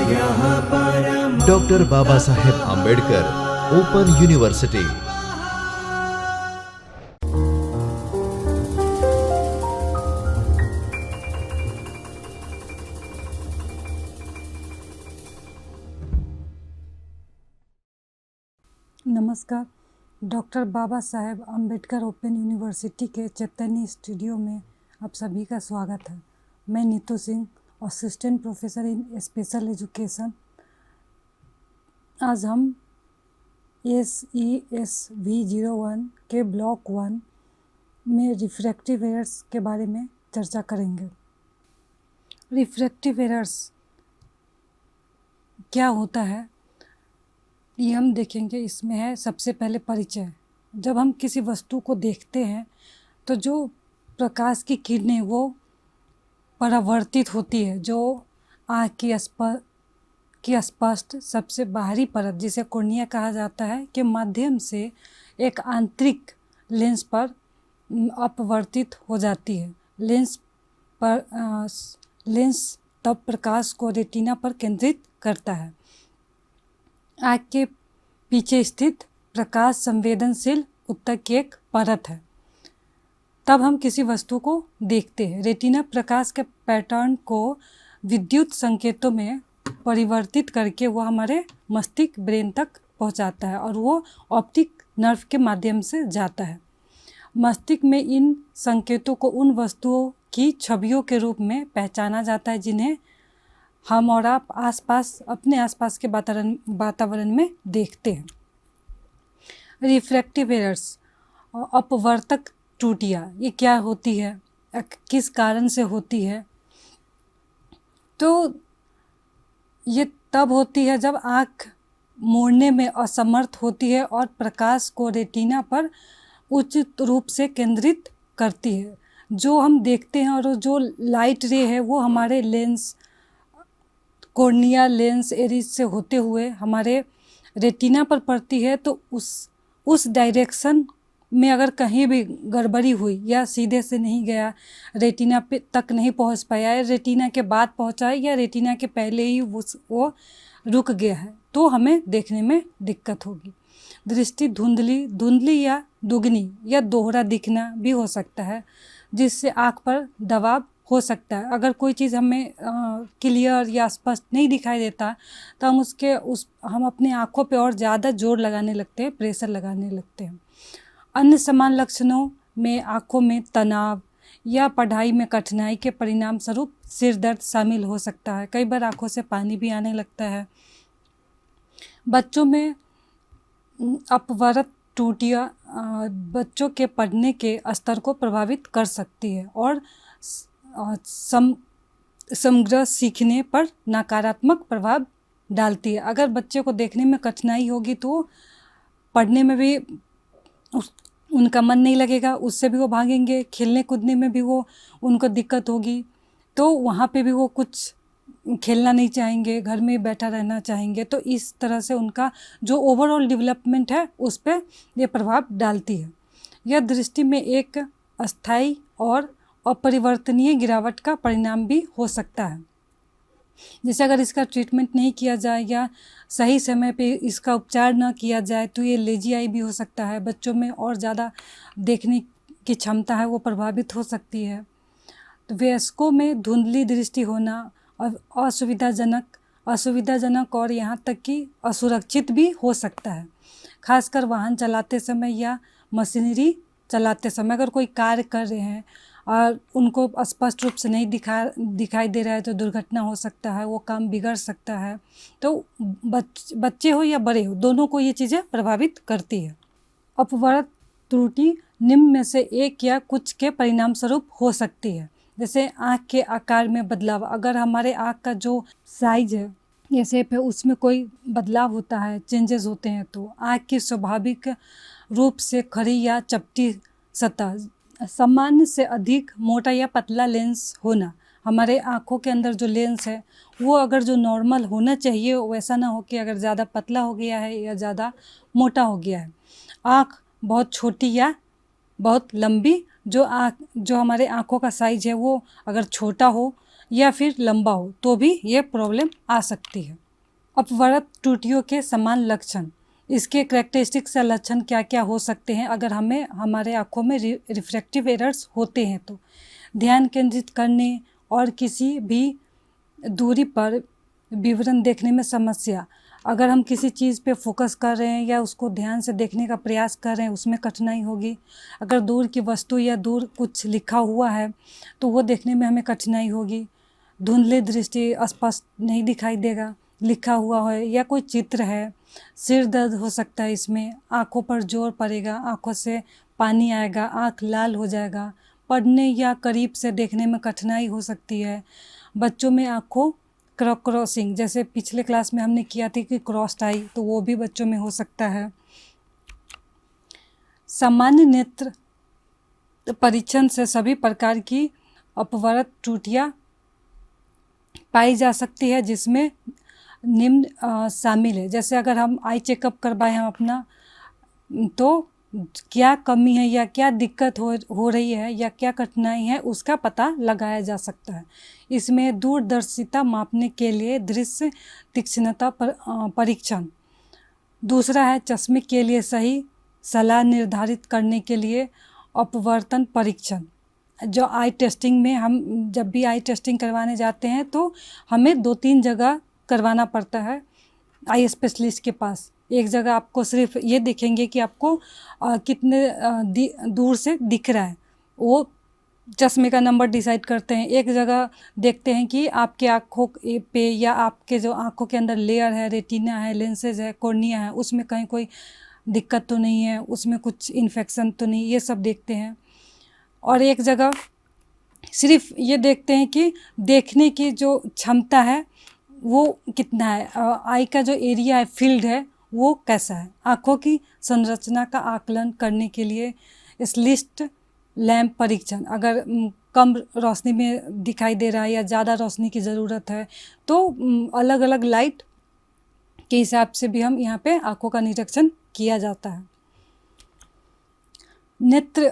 Doctor Baba Saheb Ambedkar open university. नमस्कार। Doctor Baba Saheb Ambedkar open university के चैतन्य studio में आप सभी का स्वागत है। मैं Neetu Singh, assistant professor in special education. आज हम SESV01 के ब्लॉक 1 में रिफ्रैक्टिव एरर्स के बारे में चर्चा करेंगे। रिफ्रैक्टिव एरर्स क्या होता है ये हम देखेंगे। इसमें है सबसे पहले परिचय। जब हम किसी वस्तु को देखते हैं तो जो प्रकाश की किरणें वो परावर्तित होती है, जो आँख की स्पष्ट सबसे बाहरी परत जिसे कॉर्निया कहा जाता है के माध्यम से एक आंतरिक लेंस पर अपवर्तित हो जाती है। लेंस तब प्रकाश को रेटिना पर केंद्रित करता है। आँख के पीछे स्थित प्रकाश संवेदनशील ऊतक की एक परत है। तब हम किसी वस्तु को देखते हैं। रेटिना प्रकाश के पैटर्न को विद्युत संकेतों में परिवर्तित करके वो हमारे मस्तिष्क ब्रेन तक पहुंचाता है और वो ऑप्टिक नर्व के माध्यम से जाता है। मस्तिष्क में इन संकेतों को उन वस्तुओं की छवियों के रूप में पहचाना जाता है जिन्हें हम और आप अपने आसपास के वातावरण में देखते हैं। रिफ्रैक्टिव एरर्स, अपवर्तक त्रुटियाँ, ये क्या होती है, किस कारण से होती है? तो ये तब होती है जब आँख मोड़ने में असमर्थ होती है और प्रकाश को रेटिना पर उचित रूप से केंद्रित करती है। जो हम देखते हैं और जो लाइट रे है वो हमारे लेंस, कॉर्निया लेंस एरिस से होते हुए हमारे रेटिना पर पड़ती है। तो उस डायरेक्शन में अगर कहीं भी गड़बड़ी हुई या सीधे से नहीं गया, रेटिना पे तक नहीं पहुंच पाया, या रेटिना के बाद पहुंचा है या रेटिना के पहले ही वो रुक गया है, तो हमें देखने में दिक्कत होगी। दृष्टि धुंधली या दुगनी या दोहरा दिखना भी हो सकता है, जिससे आँख पर दबाव हो सकता है। अगर कोई चीज़ हमें क्लियर या स्पष्ट नहीं दिखाई देता तो हम अपनी आँखों पे और ज़्यादा जोर लगाने लगते हैं, प्रेशर लगाने लगते हैं। अन्य समान लक्षणों में आँखों में तनाव या पढ़ाई में कठिनाई के परिणाम स्वरूप सिर दर्द शामिल हो सकता है। कई बार आँखों से पानी भी आने लगता है। बच्चों में अपवर्तक त्रुटियाँ बच्चों के पढ़ने के स्तर को प्रभावित कर सकती है और समग्र सीखने पर नकारात्मक प्रभाव डालती है। अगर बच्चे को देखने में कठिनाई होगी तो पढ़ने में भी उनका मन नहीं लगेगा, उससे भी वो भागेंगे। खेलने कूदने में भी उनको दिक्कत होगी, तो वहाँ पे भी वो कुछ खेलना नहीं चाहेंगे, घर में बैठा रहना चाहेंगे। तो इस तरह से उनका जो ओवरऑल डेवलपमेंट है उस पर ये प्रभाव डालती है। यह दृष्टि में एक अस्थायी और अपरिवर्तनीय गिरावट का परिणाम भी हो सकता है। जैसे अगर इसका ट्रीटमेंट नहीं किया जाए या सही समय पे इसका उपचार न किया जाए तो ये लेजी आई भी हो सकता है। बच्चों में और ज़्यादा देखने की क्षमता है वो प्रभावित हो सकती है। तो वयस्कों में धुंधली दृष्टि होना और असुविधाजनक और यहाँ तक कि असुरक्षित भी हो सकता है, खासकर वाहन चलाते समय या मशीनरी चलाते समय। अगर कोई कार्य कर रहे हैं और उनको स्पष्ट रूप से नहीं दिखाई दे रहा है तो दुर्घटना हो सकता है, वो काम बिगड़ सकता है। तो बच्चे हो या बड़े हो, दोनों को ये चीज़ें प्रभावित करती है। अपवर्तक त्रुटि निम्न में से एक या कुछ के परिणाम स्वरूप हो सकती है। जैसे आँख के आकार में बदलाव। अगर हमारे आँख का जो साइज है या शेप है उसमें कोई बदलाव होता है, चेंजेस होते हैं, तो आँख की स्वाभाविक रूप से खड़ी या चपटी सतह, सामान्य से अधिक मोटा या पतला लेंस होना। हमारे आँखों के अंदर जो लेंस है वो अगर जो नॉर्मल होना चाहिए वैसा ना हो कि अगर ज़्यादा पतला हो गया है या ज़्यादा मोटा हो गया है। आँख बहुत छोटी या बहुत लंबी, जो हमारे आँखों का साइज है वो अगर छोटा हो या फिर लंबा हो तो भी ये प्रॉब्लम आ सकती है। अपवर्त त्रुटियों के समान लक्षण, इसके करेक्टरिस्टिक्स या लक्षण क्या क्या हो सकते हैं अगर हमें हमारे आँखों में रिफ्रैक्टिव एरर्स होते हैं तो? ध्यान केंद्रित करने और किसी भी दूरी पर विवरण देखने में समस्या, अगर हम किसी चीज़ पे फोकस कर रहे हैं या उसको ध्यान से देखने का प्रयास कर रहे हैं उसमें कठिनाई होगी। अगर दूर की वस्तु या दूर कुछ लिखा हुआ है तो वो देखने में हमें कठिनाई होगी। धुंधली दृष्टि, स्पष्ट नहीं दिखाई देगा लिखा हुआ है या कोई चित्र है। सिर दर्द हो सकता है इसमें, आँखों पर जोर पड़ेगा, आँखों से पानी आएगा, आँख लाल हो जाएगा, पढ़ने या करीब से देखने में कठिनाई हो सकती है। बच्चों में आँखों क्रॉसिंग, जैसे पिछले क्लास में हमने किया था कि क्रॉस्ड आई, तो वो भी बच्चों में हो सकता है। सामान्य नेत्र परीक्षण से सभी प्रकार की अपवर्त त्रुटियां पाई जा सकती है जिसमें निम्न शामिल है। जैसे अगर हम आई चेकअप करवाएं हम अपना, तो क्या कमी है या क्या दिक्कत हो रही है या क्या कठिनाई है उसका पता लगाया जा सकता है। इसमें दूरदर्शिता मापने के लिए दृश्य तीक्ष्णता परीक्षण। दूसरा है चश्मे के लिए सही सलाह निर्धारित करने के लिए अपवर्तन परीक्षण। जो आई टेस्टिंग में हम जब भी आई टेस्टिंग करवाने जाते हैं तो हमें 2-3 जगह करवाना पड़ता है आई स्पेशलिस्ट के पास। एक जगह आपको सिर्फ ये देखेंगे कि आपको कितने दूर से दिख रहा है, वो चश्मे का नंबर डिसाइड करते हैं। एक जगह देखते हैं कि आपके आँखों पे या आपके जो आँखों के अंदर लेयर है, रेटिना है, लेंसेज है, कॉर्निया है, उसमें कहीं कोई दिक्कत तो नहीं है, उसमें कुछ इन्फेक्शन तो नहीं, ये सब देखते हैं। और एक जगह सिर्फ ये देखते हैं कि देखने की जो क्षमता है वो कितना है, आई का जो एरिया है, फील्ड है, वो कैसा है। आँखों की संरचना का आकलन करने के लिए स्लिट लैंप परीक्षण, अगर कम रोशनी में दिखाई दे रहा है या ज़्यादा रोशनी की ज़रूरत है तो अलग अलग लाइट के हिसाब से भी हम यहाँ पे आँखों का निरीक्षण किया जाता है। नेत्र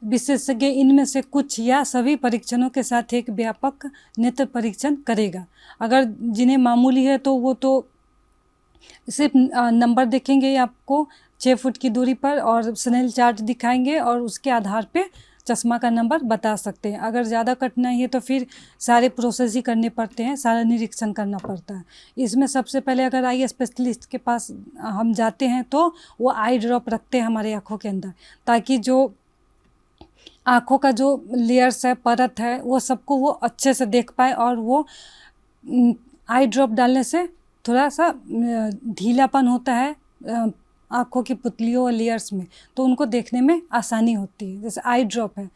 विशेषज्ञ इनमें से कुछ या सभी परीक्षणों के साथ एक व्यापक नेत्र परीक्षण करेगा। अगर जिन्हें मामूली है तो वो तो सिर्फ नंबर देखेंगे आपको 6 फुट की दूरी पर और स्नेल चार्ट दिखाएंगे और उसके आधार पे चश्मा का नंबर बता सकते हैं। अगर ज़्यादा कठिनाई है तो फिर सारे प्रोसेस ही करने पड़ते हैं, सारा निरीक्षण करना पड़ता है। इसमें सबसे पहले अगर आई स्पेशलिस्ट के पास हम जाते हैं तो वो आई ड्रॉप रखते हैं हमारे आँखों के अंदर, ताकि जो आँखों का जो लेयर्स है, परत है, वो सबको वो अच्छे से देख पाए। और वो आई ड्रॉप डालने से थोड़ा सा ढीलापन होता है आँखों की पुतलियों और लेयर्स में, तो उनको देखने में आसानी होती है। जैसे आई ड्रॉप है,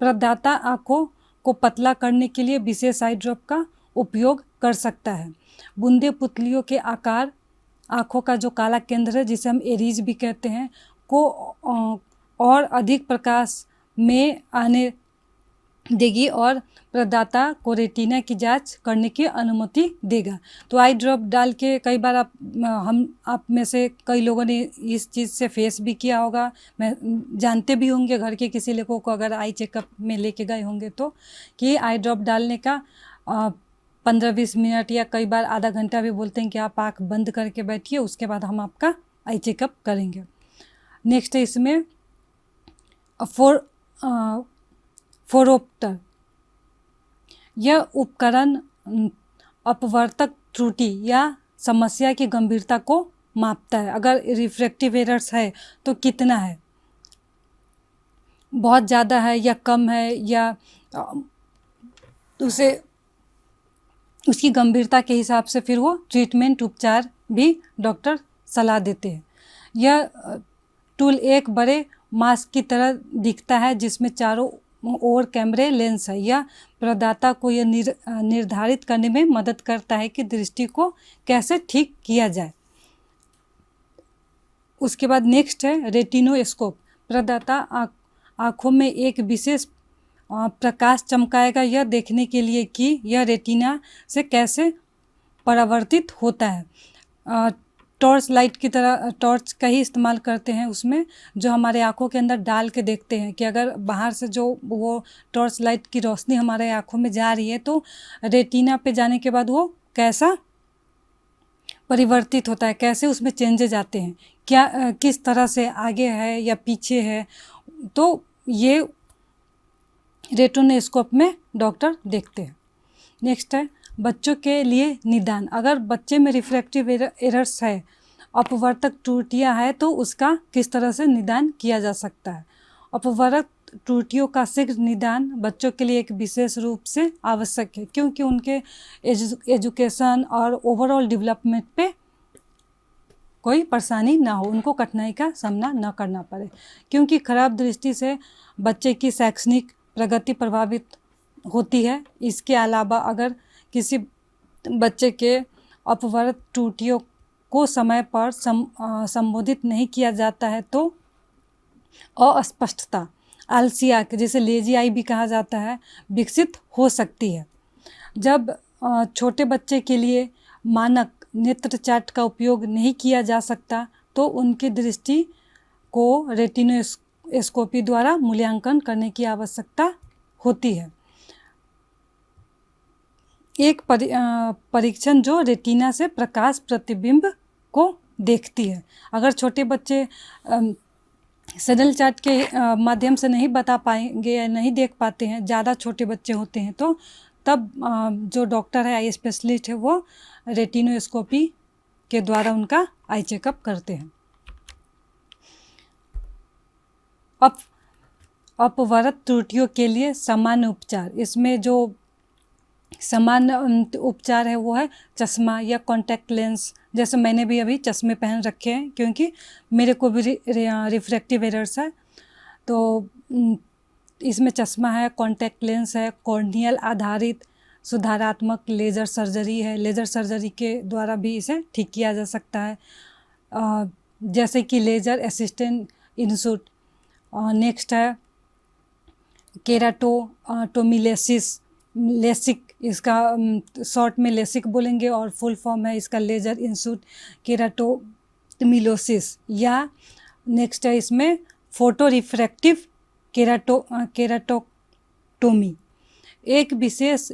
प्रदाता आँखों को पतला करने के लिए विशेष आई ड्रॉप का उपयोग कर सकता है। बूंदे पुतलियों के आकार, आँखों का जो काला केंद्र है जिसे हम एरीज भी कहते हैं, को और अधिक प्रकाश में आने देगी और प्रदाता को रेटिना की जांच करने की अनुमति देगा। तो आई ड्रॉप डाल के कई बार आप में से कई लोगों ने इस चीज़ से फेस भी किया होगा, मैं जानते भी होंगे घर के किसी लोगों को अगर आई चेकअप में लेके गए होंगे तो, कि आई ड्रॉप डालने का 15-20 मिनट या कई बार आधा घंटा भी बोलते हैं कि आप आँख बंद करके बैठिए, उसके बाद हम आपका आई चेकअप करेंगे। नेक्स्ट है इसमें फोरोप्टर। यह उपकरण अपवर्तक त्रुटि या समस्या की गंभीरता को मापता है। अगर रिफ्रैक्टिव एरर्स है तो कितना है, बहुत ज़्यादा है या कम है, या उसकी गंभीरता के हिसाब से फिर वो ट्रीटमेंट उपचार भी डॉक्टर सलाह देते हैं। यह टूल एक बड़े मास्क की तरह दिखता है जिसमें चारों ओर कैमरे लेंस है। यह प्रदाता को यह निर्धारित करने में मदद करता है कि दृष्टि को कैसे ठीक किया जाए। उसके बाद नेक्स्ट है रेटिनोस्कोप। प्रदाता आँखों में एक विशेष प्रकाश चमकाएगा यह देखने के लिए कि यह रेटिना से कैसे परावर्तित होता है। टॉर्च लाइट की तरह टॉर्च का ही इस्तेमाल करते हैं उसमें, जो हमारे आँखों के अंदर डाल के देखते हैं कि अगर बाहर से जो वो टॉर्च लाइट की रोशनी हमारे आँखों में जा रही है तो रेटिना पे जाने के बाद वो कैसा परिवर्तित होता है, कैसे उसमें चेंजेज आते हैं, क्या किस तरह से आगे है या पीछे है, तो ये रेटिनोस्कोप में डॉक्टर देखते हैं। नेक्स्ट है बच्चों के लिए निदान। अगर बच्चे में रिफ्रैक्टिव एरर्स है, अपवर्तक त्रुटियां है, तो उसका किस तरह से निदान किया जा सकता है। अपवर्तक त्रुटियों का शीघ्र निदान बच्चों के लिए एक विशेष रूप से आवश्यक है, क्योंकि उनके एजुकेशन और ओवरऑल डेवलपमेंट पे कोई परेशानी ना हो, उनको कठिनाई का सामना न करना पड़े, क्योंकि खराब दृष्टि से बच्चे की शैक्षणिक प्रगति प्रभावित होती है। इसके अलावा अगर किसी बच्चे के अपवर्तक त्रुटियों को समय पर संबोधित नहीं किया जाता है तो अस्पष्टता, आलसी आँख, जिसे लेजी आई भी कहा जाता है, विकसित हो सकती है। जब छोटे बच्चे के लिए मानक नेत्र चार्ट का उपयोग नहीं किया जा सकता तो उनकी दृष्टि को रेटिनोस्कोपी द्वारा मूल्यांकन करने की आवश्यकता होती है। एक परीक्षण जो रेटिना से प्रकाश प्रतिबिंब को देखती है। अगर छोटे बच्चे सैडल चार्ट के माध्यम से नहीं बता पाएंगे या नहीं देख पाते हैं, ज़्यादा छोटे बच्चे होते हैं, तो तब जो डॉक्टर है, आई स्पेशलिस्ट है, वो रेटिनोस्कोपी के द्वारा उनका आई चेकअप करते हैं। अपवर्तक त्रुटियों के लिए सामान्य उपचार। इसमें जो सामान्य उपचार है वो है चश्मा या कॉन्टैक्ट लेंस। जैसे मैंने भी अभी चश्मे पहन रखे हैं क्योंकि मेरे को भी रिफ्रैक्टिव एरर्स है, तो इसमें चश्मा है, कॉन्टैक्ट लेंस है, कॉर्नियल आधारित सुधारात्मक लेज़र सर्जरी है। लेज़र सर्जरी के द्वारा भी इसे ठीक किया जा सकता है, जैसे कि लेज़र असिस्टेंट इंसुट। नेक्स्ट है केराटोटोमिलेसिस, लेसिक, इसका शॉर्ट में लेसिक बोलेंगे और फुल फॉर्म है इसका लेज़र इंसुट केराटोमिलोसिस। या नेक्स्ट है इसमें फोटो रिफ्रैक्टिव केराटोटोमी। एक विशेष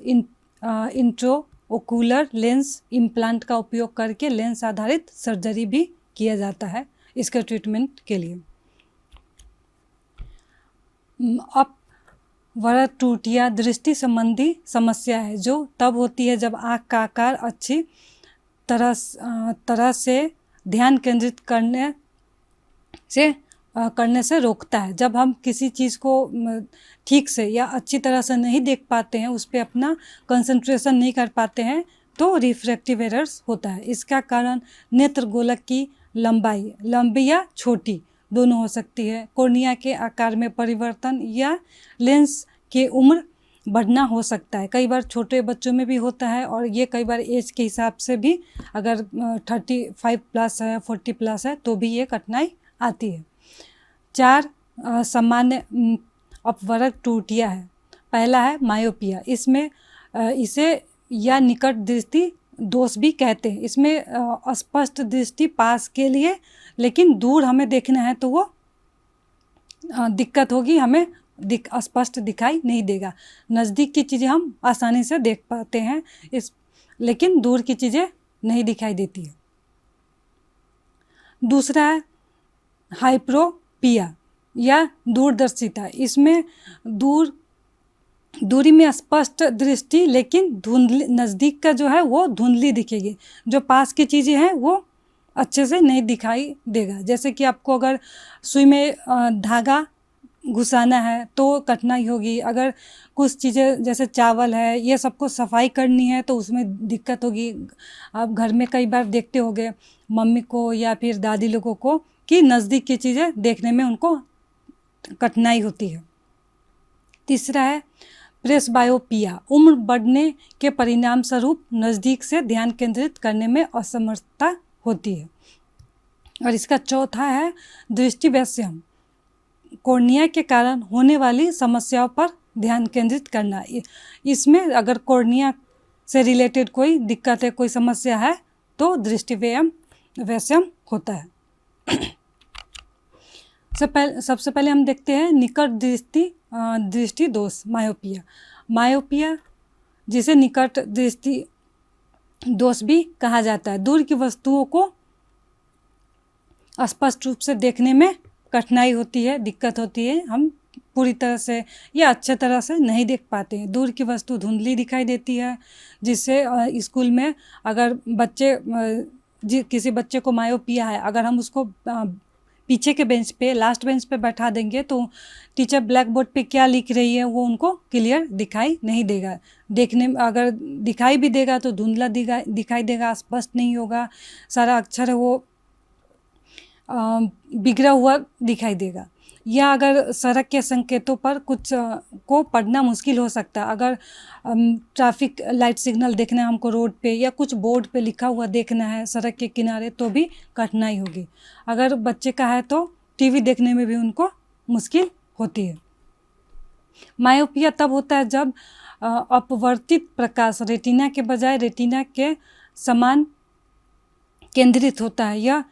इंट्राओकुलर लेंस इम्प्लांट का उपयोग करके लेंस आधारित सर्जरी भी किया जाता है इसके ट्रीटमेंट के लिए। अपवर्तक त्रुटियां दृष्टि संबंधी समस्या है जो तब होती है जब आँख का आकार अच्छी तरह से ध्यान केंद्रित करने से रोकता है। जब हम किसी चीज़ को ठीक से या अच्छी तरह से नहीं देख पाते हैं, उस पर अपना कंसंट्रेशन नहीं कर पाते हैं, तो रिफ्रैक्टिव एरर्स होता है। इसका कारण नेत्र गोलक की लंबी या छोटी दोनों हो सकती है, कॉर्निया के आकार में परिवर्तन या लेंस की उम्र बढ़ना हो सकता है। कई बार छोटे बच्चों में भी होता है और ये कई बार एज के हिसाब से भी, अगर 35 प्लस है, 40 प्लस है, तो भी ये कठिनाई आती है। 4 सामान्य अपवर्तक त्रुटियां है। पहला है मायोपिया। इसमें इसे या निकट दृष्टि दोष भी कहते हैं। इसमें स्पष्ट दृष्टि पास के लिए, लेकिन दूर हमें देखना है तो वो दिक्कत होगी, हमें स्पष्ट दिखाई नहीं देगा। नज़दीक की चीज़ें हम आसानी से देख पाते हैं, लेकिन दूर की चीज़ें नहीं दिखाई देती है। दूसरा है हाइप्रोपिया या दूरदर्शिता। इसमें दूरी में स्पष्ट दृष्टि, लेकिन धुंधली, नज़दीक का जो है वो धुंधली दिखेगी, जो पास की चीज़ें हैं वो अच्छे से नहीं दिखाई देगा। जैसे कि आपको अगर सुई में धागा घुसाना है तो कठिनाई होगी। अगर कुछ चीज़ें जैसे चावल है, ये सबको सफाई करनी है तो उसमें दिक्कत होगी। आप घर में कई बार देखते होंगे मम्मी को या फिर दादी लोगों को कि नज़दीक की चीज़ें देखने में उनको कठिनाई होती है। तीसरा है प्रेसबायोपिया। उम्र बढ़ने के परिणाम स्वरूप नज़दीक से ध्यान केंद्रित करने में असमर्थता होती है। और इसका चौथा है दृष्टिवैषम्य। कॉर्निया के कारण होने वाली समस्याओं पर ध्यान केंद्रित करना। इसमें अगर कॉर्निया से रिलेटेड कोई दिक्कत है, कोई समस्या है, तो दृष्टिवैषम्य वैषम्य होता है। सबसे पहले हम देखते हैं निकट दृष्टि दोष, मायोपिया। मायोपिया जिसे निकट दृष्टि दोष भी कहा जाता है, दूर की वस्तुओं को स्पष्ट रूप से देखने में कठिनाई होती है, दिक्कत होती है, हम पूरी तरह से या अच्छे तरह से नहीं देख पाते हैं। दूर की वस्तु धुंधली दिखाई देती है, जिससे स्कूल में अगर किसी बच्चे को मायोपिया है, अगर हम उसको पीछे के बेंच पे, लास्ट बेंच पे बैठा देंगे तो टीचर ब्लैक बोर्ड पे क्या लिख रही है वो उनको क्लियर दिखाई नहीं देगा। देखने में अगर दिखाई भी देगा तो धुंधला दिखाई देगा, स्पष्ट नहीं होगा, सारा अक्षर है वो बिगड़ा हुआ दिखाई देगा। या अगर सड़क के संकेतों पर कुछ को पढ़ना मुश्किल हो सकता है। अगर ट्रैफिक लाइट सिग्नल देखना है हमको रोड पे, या कुछ बोर्ड पे लिखा हुआ देखना है सड़क के किनारे, तो भी कठिनाई होगी। अगर बच्चे का है तो टीवी देखने में भी उनको मुश्किल होती है। मायोपिया तब होता है जब अपवर्तित प्रकाश रेटिना के बजाय रेटिना के समान केंद्रित होता है। यह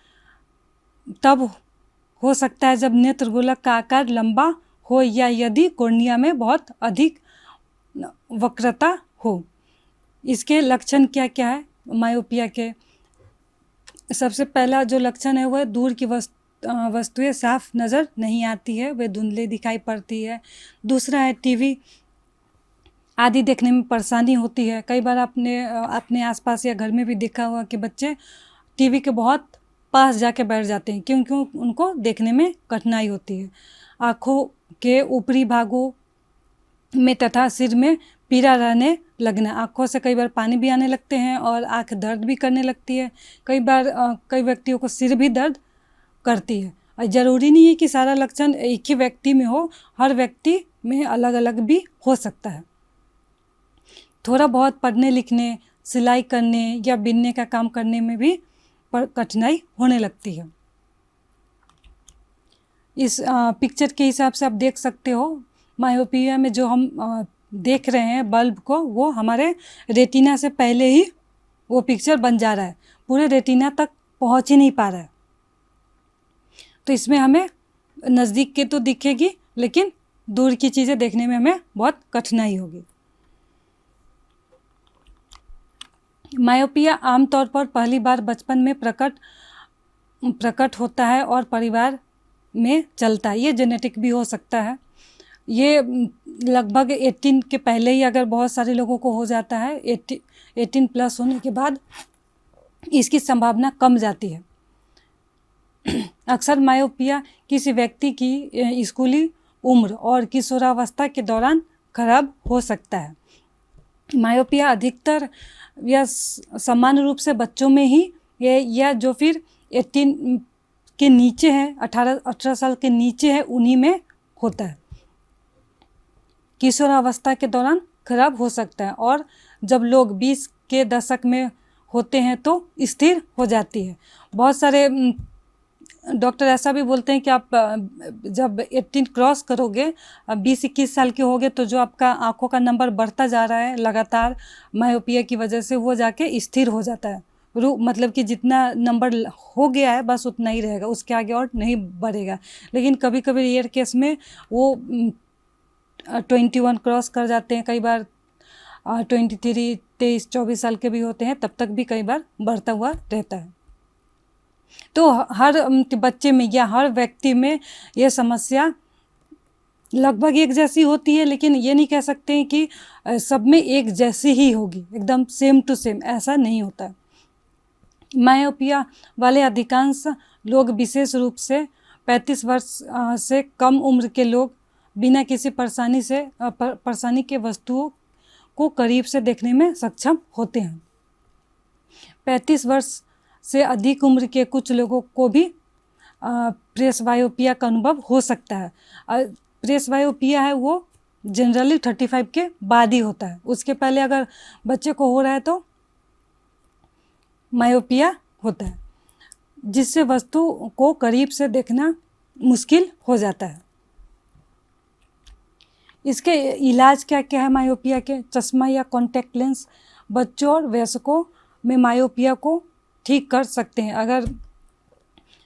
तब हो सकता है जब नेत्र गोलक का आकार लंबा हो, या यदि कॉर्निया में बहुत अधिक वक्रता हो। इसके लक्षण क्या क्या है मायोपिया के? सबसे पहला जो लक्षण है वह दूर की वस्तुएं साफ नज़र नहीं आती है, वे धुंधली दिखाई पड़ती है। दूसरा है टीवी आदि देखने में परेशानी होती है। कई बार आपने अपने आसपास या घर में भी देखा हुआ कि बच्चे टीवी के बहुत पास जाके बैठ जाते हैं, क्योंकि उनको देखने में कठिनाई होती है। आँखों के ऊपरी भागों में तथा सिर में पीड़ा रहने लगना, आँखों से कई बार पानी भी आने लगते हैं और आँख दर्द भी करने लगती है। कई बार कई व्यक्तियों को सिर भी दर्द करती है। और ज़रूरी नहीं है कि सारा लक्षण एक ही व्यक्ति में हो, हर व्यक्ति में अलग अलग भी हो सकता है। थोड़ा बहुत पढ़ने लिखने, सिलाई करने या बिनने का काम करने में भी कठिनाई होने लगती है। इस पिक्चर के हिसाब से आप देख सकते हो मायोपिया में जो हम देख रहे हैं बल्ब को, वो हमारे रेटिना से पहले ही वो पिक्चर बन जा रहा है, पूरे रेटिना तक पहुंच ही नहीं पा रहा है। तो इसमें हमें नज़दीक के तो दिखेगी, लेकिन दूर की चीज़ें देखने में हमें बहुत कठिनाई होगी। मायोपिया आमतौर पर पहली बार बचपन में प्रकट होता है और परिवार में चलता है। ये जेनेटिक भी हो सकता है। ये लगभग 18 के पहले ही अगर बहुत सारे लोगों को हो जाता है, 18 प्लस होने के बाद इसकी संभावना कम जाती है। अक्सर मायोपिया किसी व्यक्ति की स्कूली उम्र और किशोरावस्था के दौरान खराब हो सकता है। मायोपिया अधिकतर या सामान्य रूप से बच्चों में ही या जो फिर 18 के नीचे है, 18 साल के नीचे है, उन्हीं में होता है। किशोरावस्था के दौरान खराब हो सकता है, और जब लोग 20 के दशक में होते हैं तो स्थिर हो जाती है। बहुत सारे डॉक्टर ऐसा भी बोलते हैं कि आप जब 18 क्रॉस करोगे, 20-21 साल के होगे, तो जो आपका आँखों का नंबर बढ़ता जा रहा है लगातार मायोपिया की वजह से, वो जाके स्थिर हो जाता है। मतलब कि जितना नंबर हो गया है बस उतना ही रहेगा, उसके आगे और नहीं बढ़ेगा। लेकिन कभी कभी रेयर केस में वो 21 क्रॉस कर जाते हैं, कई बार 23, 23, 24 साल के भी होते हैं, तब तक भी कई बार बढ़ता हुआ रहता है। तो हर बच्चे में या हर व्यक्ति में ये समस्या लगभग एक जैसी होती है, लेकिन ये नहीं कह सकते हैं कि सब में एक जैसी ही होगी, एकदम सेम टू सेम, ऐसा नहीं होता। मायोपिया वाले अधिकांश लोग, विशेष रूप से 35 वर्ष से कम उम्र के लोग, बिना किसी परेशानी के वस्तुओं को करीब से देखने में सक्षम होते हैं। 35 वर्ष से अधिक उम्र के कुछ लोगों को भी प्रेसबायोपिया का अनुभव हो सकता है। प्रेसबायोपिया है वो जनरली 35 के बाद ही होता है। उसके पहले अगर बच्चे को हो रहा है तो मायोपिया होता है, जिससे वस्तु को करीब से देखना मुश्किल हो जाता है। इसके इलाज क्या क्या है मायोपिया के? चश्मा या कॉन्टैक्ट लेंस। बच्चों और वयस्कों में मायोपिया को ठीक कर सकते हैं। अगर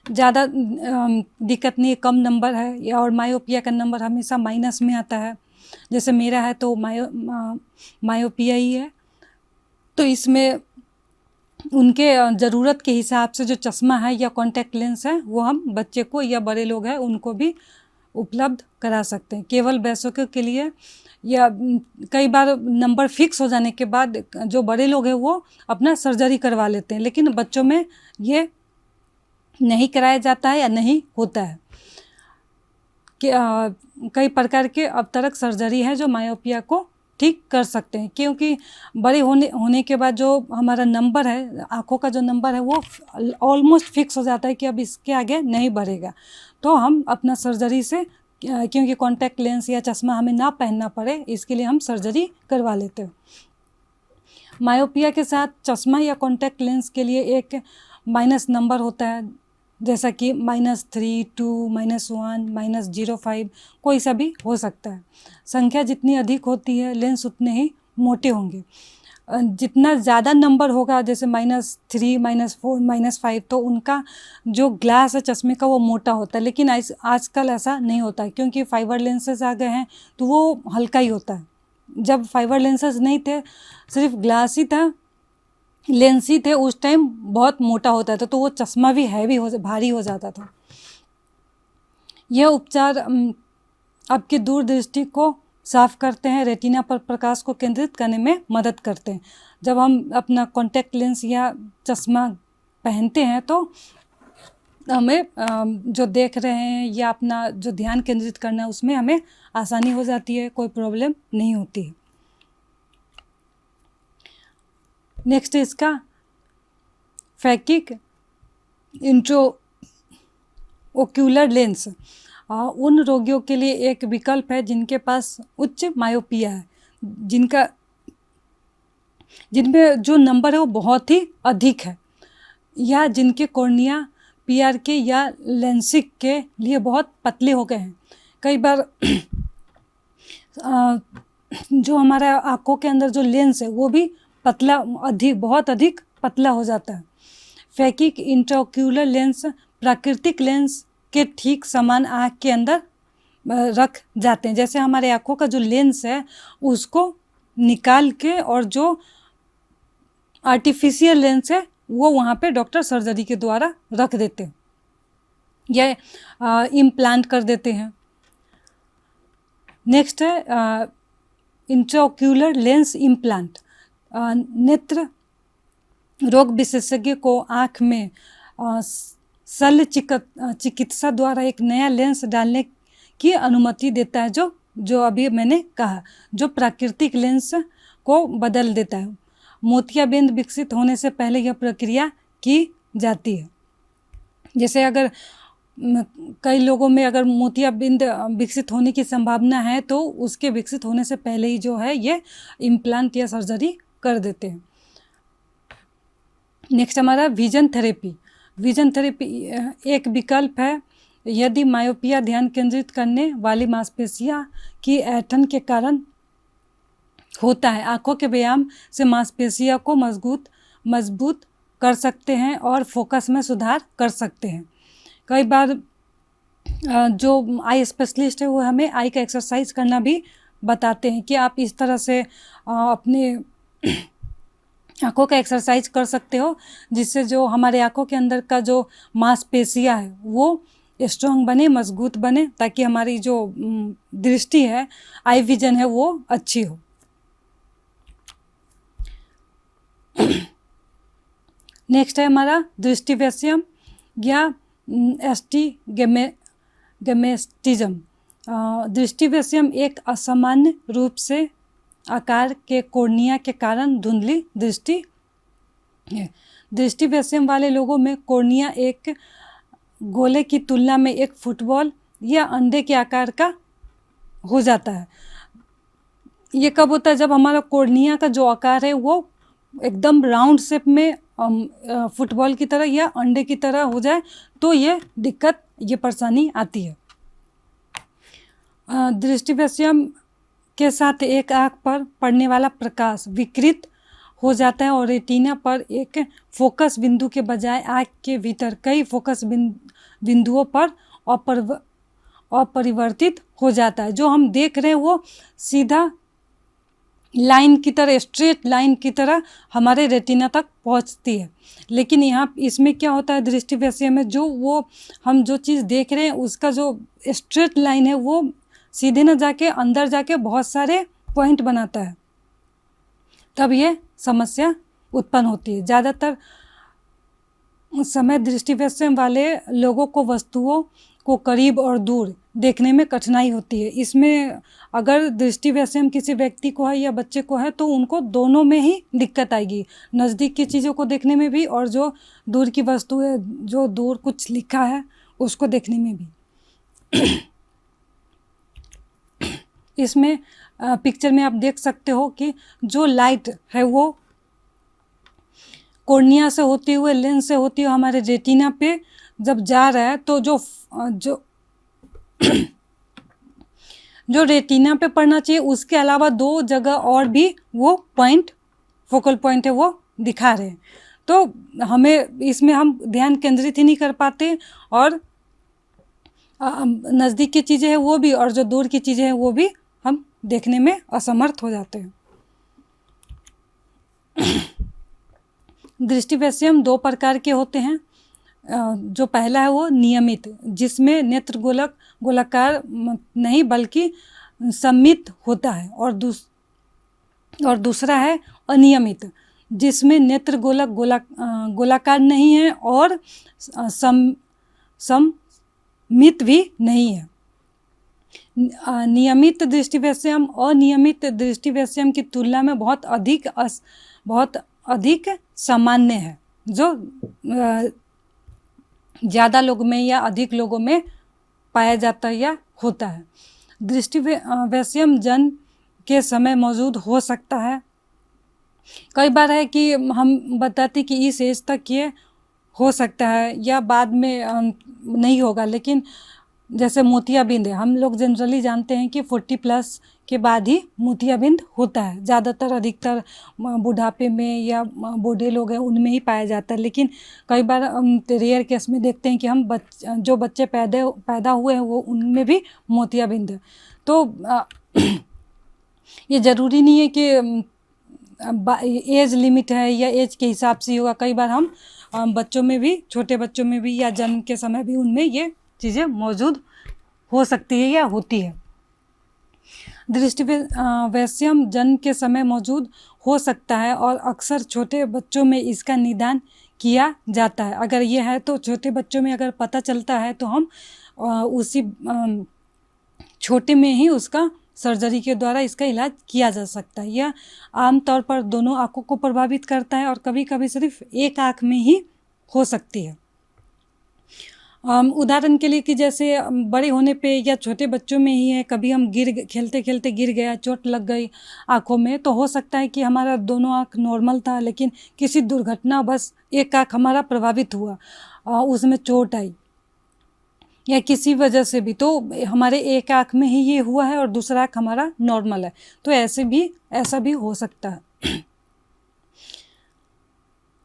ज़्यादा दिक्कत नहीं है, कम नंबर है या और मायोपिया का नंबर हमेशा माइनस में आता है, जैसे मेरा है तो मायोपिया ही है, तो इसमें उनके ज़रूरत के हिसाब से जो चश्मा है या कॉन्टैक्ट लेंस है वो हम बच्चे को या बड़े लोग हैं उनको भी उपलब्ध करा सकते हैं। केवल वयस्कों के लिए या कई बार नंबर फिक्स हो जाने के बाद जो बड़े लोग हैं वो अपना सर्जरी करवा लेते हैं, लेकिन बच्चों में ये नहीं कराया जाता है या नहीं होता है कि कई प्रकार के अपतरक सर्जरी है जो मायोपिया को ठीक कर सकते हैं, क्योंकि बड़े होने के बाद जो हमारा नंबर है, आँखों का जो नंबर है वो ऑलमोस्ट फिक्स हो जाता है कि अब इसके आगे नहीं बढ़ेगा। तो हम अपना सर्जरी से, क्योंकि कॉन्टैक्ट लेंस या चश्मा हमें ना पहनना पड़े, इसके लिए हम सर्जरी करवा लेते हैं। मायोपिया के साथ चश्मा या कॉन्टैक्ट लेंस के लिए एक माइनस नंबर होता है, जैसा कि -3, 2, -1, -0.5, कोई सा भी हो सकता है। संख्या जितनी अधिक होती है लेंस उतने ही मोटे होंगे। जितना ज़्यादा नंबर होगा, जैसे -3, -4, -5, तो उनका जो ग्लास है चश्मे का वो मोटा होता है, लेकिन आजकल ऐसा नहीं होता है, क्योंकि फाइबर लेंसेज आ गए हैं तो वो हल्का ही होता है। जब फाइबर लेंसेज नहीं थे, सिर्फ ग्लास ही था, लेंस ही थे, उस टाइम बहुत मोटा होता था, तो वो चश्मा भी भारी हो जाता था। यह उपचार आपकी दूरदृष्टि को साफ करते हैं, रेटिना पर प्रकाश को केंद्रित करने में मदद करते हैं। जब हम अपना कॉन्टैक्ट लेंस या चश्मा पहनते हैं तो हमें जो देख रहे हैं या अपना जो ध्यान केंद्रित करना है उसमें हमें आसानी हो जाती है, कोई प्रॉब्लम नहीं होती है। नेक्स्ट है इसका फैकिक इंट्राओक्यूलर लेंस। उन रोगियों के लिए एक विकल्प है जिनके पास उच्च मायोपिया है, जिनमें जो नंबर है वो बहुत ही अधिक है, या जिनके कॉर्निया PRK या लेंसिक के लिए बहुत पतले हो गए हैं। कई बार जो हमारा आँखों के अंदर जो लेंस है वो भी बहुत अधिक पतला हो जाता है। फैकिक इंट्राओक्यूलर लेंस प्राकृतिक लेंस के ठीक समान आँख के अंदर रख जाते हैं। जैसे हमारे आँखों का जो लेंस है उसको निकाल के, और जो आर्टिफिशियल लेंस है वो वहाँ पे डॉक्टर सर्जरी के द्वारा रख देते हैं या इम्प्लांट कर देते हैं। नेक्स्ट है इंट्राओक्यूलर लेंस इम्प्लांट। नेत्र रोग विशेषज्ञ को आँख में शल्य चिकित्सा द्वारा एक नया लेंस डालने की अनुमति देता है, जो अभी मैंने कहा, जो प्राकृतिक लेंस को बदल देता है। मोतियाबिंद विकसित होने से पहले यह प्रक्रिया की जाती है। जैसे अगर कई लोगों में अगर मोतियाबिंद विकसित होने की संभावना है तो उसके विकसित होने से पहले ही जो है ये इम्प्लांट या सर्जरी कर देते हैं। नेक्स्ट हमारा विजन थेरेपी। विजन थेरेपी एक विकल्प है यदि मायोपिया ध्यान केंद्रित करने वाली मांसपेशियां की ऐंठन के कारण होता है। आँखों के व्यायाम से मांसपेशियों को मजबूत कर सकते हैं और फोकस में सुधार कर सकते हैं। कई बार जो आई स्पेशलिस्ट है वो हमें आई का एक्सरसाइज करना भी बताते हैं कि आप इस तरह से अपने आँखों का एक्सरसाइज कर सकते हो, जिससे जो हमारे आँखों के अंदर का जो मांसपेशियां है वो स्ट्रॉन्ग बने, मजबूत बने, ताकि हमारी जो दृष्टि है, आई विजन है, वो अच्छी हो। नेक्स्ट है हमारा दृष्टिवैषम्य या एस्टिग्मेटिज्म। दृष्टिवैषम्य एक असामान्य रूप से आकार के कॉर्निया के कारण धुंधली दृष्टि है। दृष्टिवैषम्य वाले लोगों में कॉर्निया एक गोले की तुलना में एक फुटबॉल या अंडे के आकार का हो जाता है। ये कब होता है? जब हमारा कॉर्निया का जो आकार है वो एकदम राउंड शेप में फुटबॉल की तरह या अंडे की तरह हो जाए तो ये दिक्कत, ये परेशानी आती है। दृष्टिवैषम्य के साथ एक आँख पर पड़ने वाला प्रकाश विकृत हो जाता है और रेटिना पर एक फोकस बिंदु के बजाय आँख के भीतर कई फोकस बिंदुओं पर अपरिवर्तित हो जाता है। जो हम देख रहे हैं वो सीधा लाइन की तरह, स्ट्रेट लाइन की तरह हमारे रेटिना तक पहुंचती है। लेकिन यहाँ इसमें क्या होता है, दृष्टिवैषम्य में हम जो चीज़ देख रहे हैं उसका जो स्ट्रेट लाइन है वो सीधे न जाके अंदर जाके बहुत सारे पॉइंट बनाता है, तब ये समस्या उत्पन्न होती है। ज़्यादातर समय दृष्टिवैषम्य वाले लोगों को वस्तुओं को करीब और दूर देखने में कठिनाई होती है। इसमें अगर दृष्टिवैषम्य किसी व्यक्ति को है या बच्चे को है तो उनको दोनों में ही दिक्कत आएगी, नज़दीक की चीज़ों को देखने में भी और जो दूर की वस्तु है, जो दूर कुछ लिखा है उसको देखने में भी। इसमें पिक्चर में आप देख सकते हो कि जो लाइट है वो कॉर्निया से होते हुए, लेंस से होती हुए हमारे रेटिना पे जब जा रहा है तो जो रेटिना पे पड़ना चाहिए उसके अलावा 2 जगह और भी वो पॉइंट, फोकल पॉइंट है वो दिखा रहे हैं। तो हमें इसमें हम ध्यान केंद्रित ही नहीं कर पाते और नज़दीक की चीज़ें हैं वो भी और जो दूर की चीज़ें हैं वो भी हम देखने में असमर्थ हो जाते हैं। दृष्टिवैषम्य 2 प्रकार के होते हैं। जो पहला है वो नियमित, जिसमें नेत्र गोलाकार नहीं बल्कि सममित होता है, और दूसरा है अनियमित, जिसमें नेत्र गोलाकार नहीं है और सममित भी नहीं है। नियमित दृष्टिवैषम्य अनियमित दृष्टिवैषम्य की तुलना में बहुत अधिक सामान्य है, जो ज़्यादा लोगों में या अधिक लोगों में पाया जाता है या होता है। दृष्टिवैषम्य जन्म के समय मौजूद हो सकता है। कई बार है कि हम बताते कि इस एज तक ये हो सकता है या बाद में नहीं होगा, लेकिन जैसे मोतियाबिंद है, हम लोग जनरली जानते हैं कि 40+ के बाद ही मोतियाबिंद होता है। ज़्यादातर अधिकतर बुढ़ापे में या बूढ़े लोग हैं उनमें ही पाया जाता है, लेकिन कई बार रेयर केस में देखते हैं कि हम जो बच्चे पैदा हुए हैं वो उनमें भी मोतियाबिंद है। तो ये ज़रूरी नहीं है कि एज लिमिट है या एज के हिसाब से होगा। कई बार हम बच्चों में भी, छोटे बच्चों में भी या जन्म के समय भी उनमें ये चीज़ें मौजूद हो सकती है या होती है। दृष्टिवैषम्य जन्म के समय मौजूद हो सकता है और अक्सर छोटे बच्चों में इसका निदान किया जाता है। अगर ये है तो छोटे बच्चों में अगर पता चलता है तो हम उसी छोटे में ही उसका सर्जरी के द्वारा इसका इलाज किया जा सकता है। यह आमतौर पर दोनों आँखों को प्रभावित करता है और कभी कभी सिर्फ एक आँख में ही हो सकती है। उदाहरण के लिए कि जैसे बड़े होने पे या छोटे बच्चों में ही है, कभी हम खेलते खेलते गिर गया, चोट लग गई आँखों में, तो हो सकता है कि हमारा दोनों आँख नॉर्मल था, लेकिन किसी दुर्घटना बस एक आँख हमारा प्रभावित हुआ, उसमें चोट आई या किसी वजह से भी, तो हमारे एक आँख में ही ये हुआ है और दूसरा आँख हमारा नॉर्मल है, तो ऐसा भी हो सकता है।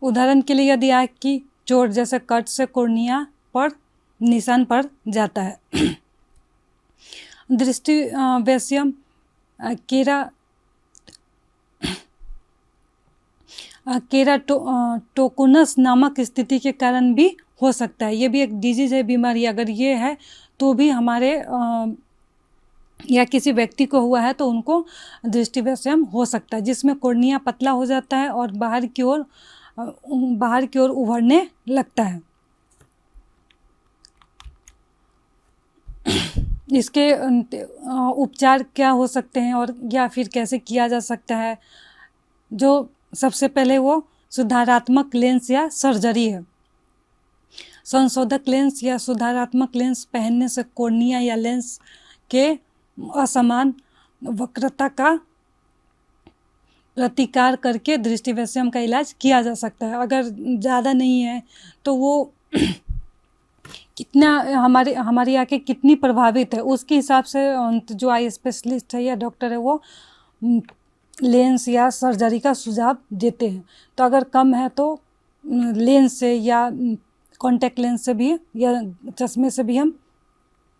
उदाहरण के लिए यदि आँख की चोट जैसे कट से कॉर्निया पर निशान पड़ जाता है। दृष्टिवैषम्य केराटोकोनस नामक स्थिति के कारण भी हो सकता है। ये भी एक डिजीज है, बीमारी। अगर ये है तो भी हमारे या किसी व्यक्ति को हुआ है तो उनको दृष्टिवैषम्य हो सकता है, जिसमें कॉर्निया पतला हो जाता है और बाहर की ओर उभरने लगता है। इसके उपचार क्या हो सकते हैं और या फिर कैसे किया जा सकता है? जो सबसे पहले वो सुधारात्मक लेंस या सर्जरी है। संशोधक लेंस या सुधारात्मक लेंस पहनने से कॉर्निया या लेंस के असमान वक्रता का प्रतिकार करके दृष्टिवैषम्य का इलाज किया जा सकता है। अगर ज़्यादा नहीं है तो वो कितना हमारी आँखें कितनी प्रभावित है उसके हिसाब से जो आई स्पेशलिस्ट है या डॉक्टर है वो लेंस या सर्जरी का सुझाव देते हैं। तो अगर कम है तो लेंस से या कॉन्टैक्ट लेंस से भी या चश्मे से भी हम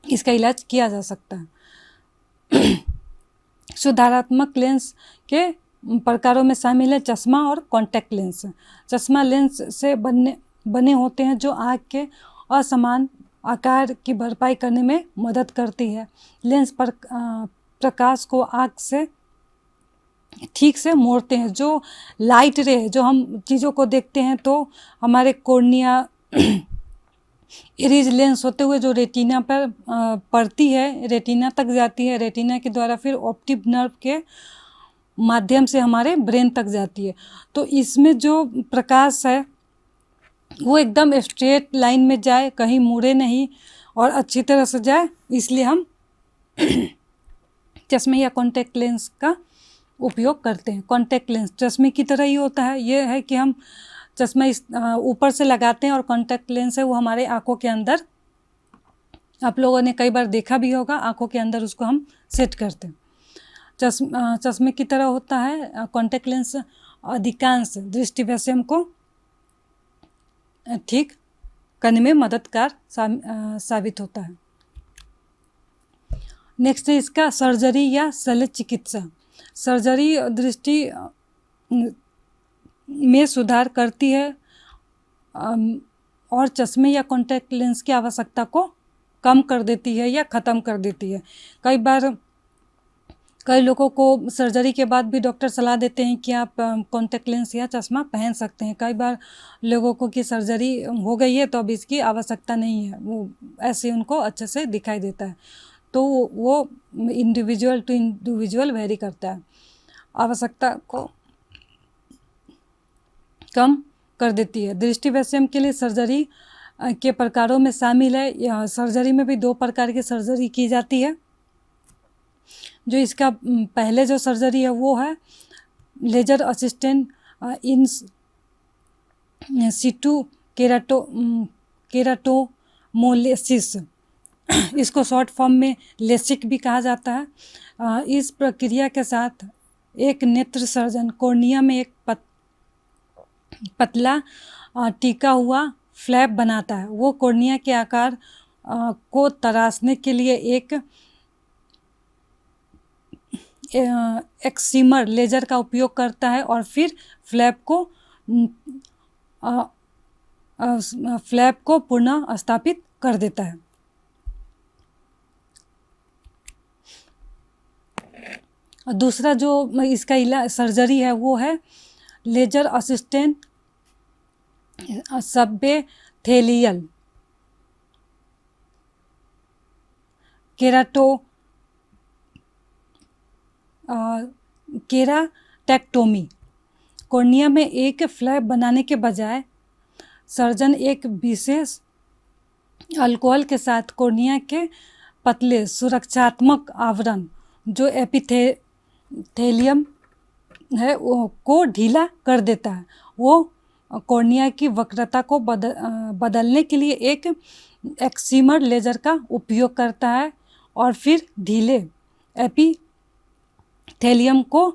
इसका इलाज किया जा सकता है। सुधारात्मक लेंस के प्रकारों में शामिल है चश्मा और कॉन्टैक्ट लेंस। चश्मा लेंस से बने होते हैं जो आँख के असमान आकार की भरपाई करने में मदद करती है। लेंस पर प्रकाश को आँख से ठीक से मोड़ते हैं। जो लाइट रे है, जो हम चीज़ों को देखते हैं तो हमारे कॉर्निया इरिज लेंस होते हुए जो रेटिना पर पड़ती है, रेटिना तक जाती है, रेटिना के द्वारा फिर ऑप्टिक नर्व के माध्यम से हमारे ब्रेन तक जाती है। तो इसमें जो प्रकाश है वो एकदम स्ट्रेट लाइन में जाए, कहीं मुड़े नहीं और अच्छी तरह से जाए, इसलिए हम चश्मे या कॉन्टैक्ट लेंस का उपयोग करते हैं। कॉन्टैक्ट लेंस चश्मे की तरह ही होता है। ये है कि हम चश्मा इस ऊपर से लगाते हैं और कॉन्टैक्ट लेंस है वो हमारे आँखों के अंदर, आप लोगों ने कई बार देखा भी होगा, आँखों के अंदर उसको हम सेट करते हैं। चश्मे की तरह होता है कॉन्टैक्ट लेंस। अधिकांश दृष्टिवैषम्य को ठीक करने में मददगार साबित होता है। नेक्स्ट है इसका सर्जरी या शल्य चिकित्सा। सर्जरी दृष्टि में सुधार करती है और चश्मे या कॉन्टैक्ट लेंस की आवश्यकता को कम कर देती है या ख़त्म कर देती है। कई बार कई लोगों को सर्जरी के बाद भी डॉक्टर सलाह देते हैं कि आप कॉन्टैक्ट लेंस या चश्मा पहन सकते हैं। कई बार लोगों को कि सर्जरी हो गई है तो अब इसकी आवश्यकता नहीं है, वो ऐसे उनको अच्छे से दिखाई देता है। तो वो इंडिविजुअल टू इंडिविजुअल वेरी करता है, आवश्यकता को कम कर देती है। दृष्टिवैषम्य के लिए सर्जरी के प्रकारों में शामिल है। सर्जरी में भी 2 प्रकार की सर्जरी की जाती है। जो इसका पहले जो सर्जरी है वो है लेजर असिस्टेंट इन सिटू केराटोमोलेसिस, इसको शॉर्ट फॉर्म में लेसिक भी कहा जाता है। इस प्रक्रिया के साथ एक नेत्र सर्जन कॉर्निया में एक पतला टिका हुआ फ्लैप बनाता है। वो कॉर्निया के आकार को तराशने के लिए एक एक्सीमर लेजर का उपयोग करता है और फिर फ्लैप को पुनः स्थापित कर देता है। दूसरा जो इसका सर्जरी है वो है लेजर असिस्टेंट सबेथेलियल केराटेक्टोमी। कॉर्निया में एक फ्लैप बनाने के बजाय सर्जन एक विशेष अल्कोहल के साथ कॉर्निया के पतले सुरक्षात्मक आवरण जो एपिथेलियम है को ढीला कर देता है। वो कॉर्निया की वक्रता को बदलने के लिए एक एक्सीमर लेजर का उपयोग करता है और फिर ढीले एपिथेलियम को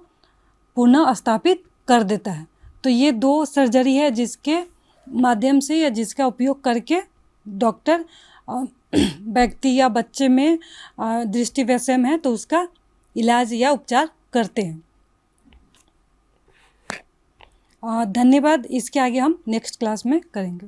पुनः स्थापित कर देता है। तो ये 2 सर्जरी है जिसके माध्यम से या जिसका उपयोग करके डॉक्टर व्यक्ति या बच्चे में दृष्टिवैषम्य है तो उसका इलाज या उपचार करते हैं। धन्यवाद। इसके आगे हम नेक्स्ट क्लास में करेंगे।